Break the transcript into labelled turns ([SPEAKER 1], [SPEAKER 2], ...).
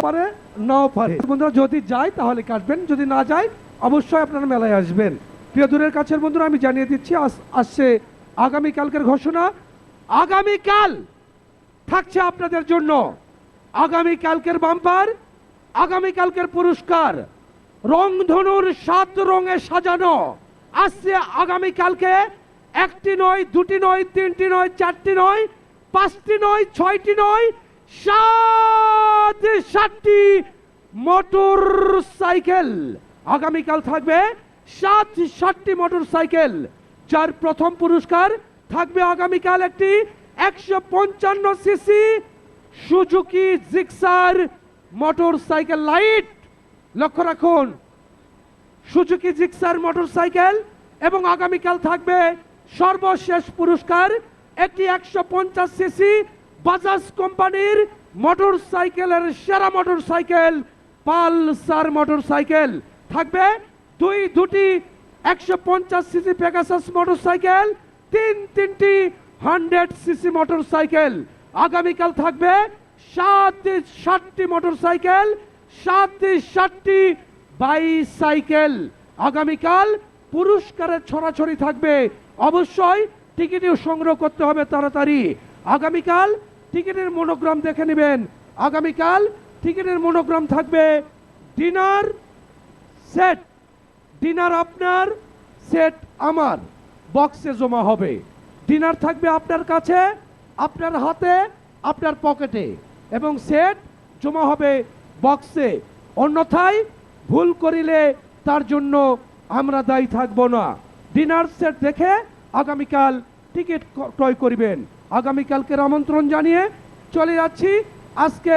[SPEAKER 1] পারে নাও পারে। বন্ধুরা যদি যায় তাহলে কাটবেন, যদি না যায় অবশ্যই আপনারা মেলায় আসবেন। প্রিয় দূরের কাছের বন্ধুরা আমি জানিয়ে দিচ্ছি আসছে আগামীকালকের ঘোষণা। আগামীকাল থাকছে আপনাদের জন্য আগামীকালকের বাম্পার, আগামীকালকের পুরস্কার রংধনুর 7 রঙে সাজানো আসছে আগামীকালকে। 1টি নয়, 2টি নয়, 3টি নয়, 4টি নয়, 5টি নয়, 6টি নয়, 7টি মোটর সাইকেল আগামীকাল থাকবে। 7টি মোটর সাইকেল, যার প্রথম পুরস্কার থাকবে আগামীকাল একটি 155 CC Suzuki Gixxer motor cycle light. লক্ষ্য রাখুন, সুজুকি জিক্সার মোটর সাইকেল। এবং আগামীকাল থাকবে সর্বশেষ পুরস্কার একটি 150 সিসি বাজাজ কোম্পানির মোটর সাইকেলের সেরা motor cycle Pulsar motor cycle থাকবে। দুটি 150 সিসি পেগাসাস মোটর সাইকেল, তিনটি 100 সিসি মোটর সাইকেল। আগামীকাল থাকবে 7টি মোটর সাইকেল, 7টি বাইসাইকেল। আগামীকাল পুরস্কারের ছড়াছড়ি থাকবে। অবশ্যই টিকিটও সংগ্রহ করতে হবে তাড়াতাড়ি। আগামীকাল টিকিটের মনোগ্রাম দেখে নেবেন। আগামীকাল টিকিটের মনোগ্রাম থাকবে ডিনার সেট, ডিনার আপনার, সেট আমার, বক্সে জমা হবে। ডিনার থাকবে আপনার কাছে, আপনার হাতে, আপনার পকেটে, এবং সেট জমা হবে বক্সে। অন্যথায় ভুল করিলে তার জন্য আমরা দায়ী থাকব না। ডিনার সেট দেখে আগামীকাল টিকিট ক্রয় করিবেন। আগামীকালকে আমন্ত্রণ জানিয়ে চলে যাচ্ছি আজকে